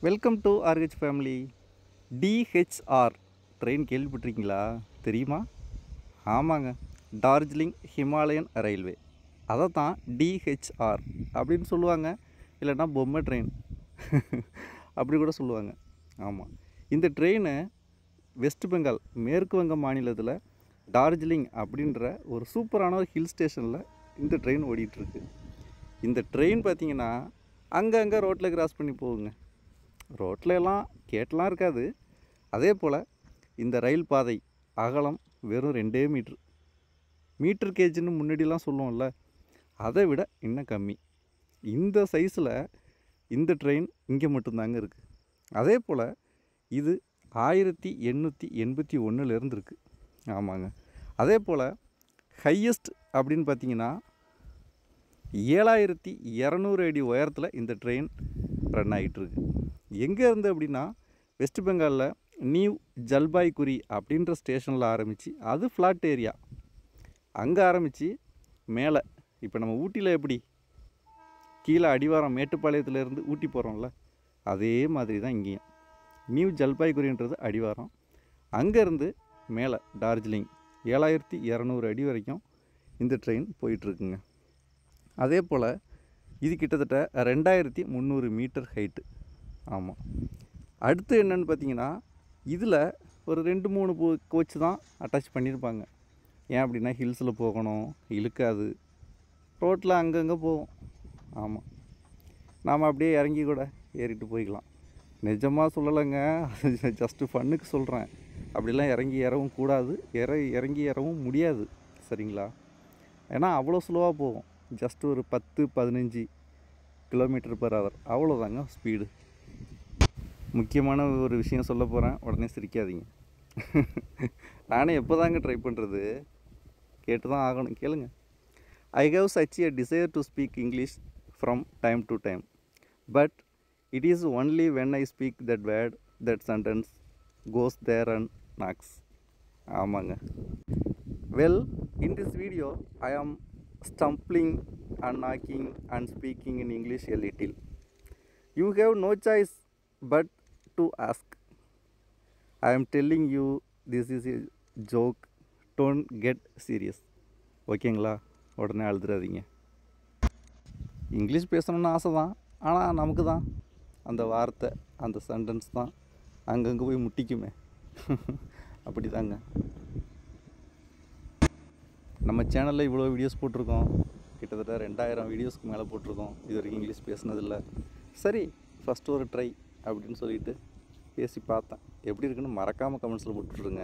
Welcome to RH family. DHR train கேள்விப்பட்டிருக்கீங்களா? தெரியுமா? ஆமாங்க, டார்ஜிலிங் ஹிமாலயன் ரயில்வே. அதை தான் டிஹெச்ஆர் அப்படின்னு சொல்லுவாங்க. இல்லைன்னா பொம்மை ட்ரெயின் அப்படி கூட சொல்லுவாங்க. ஆமாம், இந்த ட்ரெயின் வெஸ்ட் பெங்கால் மேற்கு வங்க மாநிலத்தில் டார்ஜிலிங் அப்படின்ற ஒரு சூப்பரான ஒரு ஹில் ஸ்டேஷனில் இந்த ட்ரெயின் ஓடிட்டுருக்கு. இந்த ட்ரெயின் பார்த்திங்கன்னா அங்கங்கே ரோட்டில் கிராஸ் பண்ணி போகுங்க. ரோட்டில் எல்லாம் கேட்டெலாம் இருக்காது. அதே போல் இந்த ரயில் பாதை அகலம் வெறும் 2 மீட்ரு. மீட்டர் கேஜின்னு முன்னாடிலாம் சொல்லுவோம்ல, அதை விட இன்னும் கம்மி. இந்த சைஸில் இந்த ட்ரெயின் இங்கே மட்டும்தாங்க இருக்குது. அதே போல் இது 1881 இருக்குது. ஆமாங்க. அதே போல் ஹையஸ்ட் அப்படின்னு பார்த்திங்கன்னா 7200 அடி உயரத்தில் இந்த ட்ரெயின் ரன் ஆகிட்டுருக்கு. எங்கே இருந்து அப்படின்னா வெஸ்ட் பெங்காலில் நியூ ஜல்பாய்குரி அப்படின்ற ஸ்டேஷனில் ஆரம்பித்து, அது ஃப்ளாட் ஏரியா, அங்கே ஆரம்பித்து மேலே இப்போ நம்ம ஊட்டியில் எப்படி கீழே அடிவாரம் மேட்டுப்பாளையத்துலேருந்து ஊட்டி போகிறோம்ல, அதே மாதிரி தான் இங்கேயும் நியூ ஜல்பாய்குரின்றது அடிவாரம். அங்கேருந்து மேலே டார்ஜிலிங் 7200 அடி வரைக்கும் இந்த ட்ரெயின் போயிட்டுருக்குங்க. அதே போல் இது கிட்டத்தட்ட 2300 மீட்டர் ஹைட்டு. ஆமாம். அடுத்து என்னென்னு பார்த்தீங்கன்னா, இதில் ஒரு 2-3 கோச் தான் அட்டாச் பண்ணியிருப்பாங்க. ஏன் அப்படின்னா ஹில்ஸில் போகணும், இழுக்காது, ரோட்டில் அங்கங்கே போவோம். ஆமாம், நாம் அப்படியே இறங்கி கூட ஏறிட்டு போய்க்கலாம். நிஜமாக சொல்லலைங்க, அது ஜஸ்ட்டு ஃபன்னுக்கு சொல்கிறேன். அப்படிலாம் இறங்கி ஏறவும் கூடாது, இறங்கி ஏறவும் முடியாது. சரிங்களா? ஏன்னா அவ்வளோ ஸ்லோவாக போகும். ஜஸ்ட் ஒரு 10-15 km/h அவ்வளோதாங்க ஸ்பீடு. முக்கியமான ஒரு விஷயம் சொல்ல போகிறேன், உடனே சிரிக்காதீங்க. நானே எப்போ தாங்க ட்ரை பண்ணுறது, கேட்டு தான் ஆகணும். கேளுங்க. I have such a desire to speak English from time to time, but it is only when I speak that word that sentence goes there and knocks. ஆமாங்க. Well, in this video I am stumbling and knocking and speaking in English a little. You have no choice but to ask. I am telling you this is a joke. Don't get serious. ஓகேங்களா? உடனே அழுதுறாதீங்க. English பேசணும்னு ஆசை தான், ஆனால் நமக்கு தான் அந்த வார்த்தை, அந்த சென்டென்ஸ் தான் அங்கங்கே போய் முட்டிக்குமே. அப்படி தாங்க. நம்ம சேனலில் இவ்வளோ வீடியோஸ் போட்டிருக்கோம். கிட்டத்தட்ட 2000 வீடியோஸ்க்கு மேலே போட்டிருக்கோம். இது வரைக்கும் இங்கிலீஷ் பேசுனதில்லை. சரி, ஃபஸ்ட்டு ஒரு ட்ரை அப்படின்னு சொல்லிட்டு பேசி பார்த்தேன். எப்படி இருக்குன்னு மறக்காமல் கமெண்ட்ஸில் போட்டுட்ருங்க.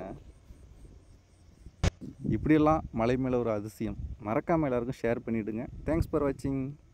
இப்படியெல்லாம் மலை மேலே ஒரு அதிசயம். மறக்காமல் எல்லாருக்கும் ஷேர் பண்ணிவிடுங்க. தேங்க்ஸ் ஃபார் வாட்சிங்.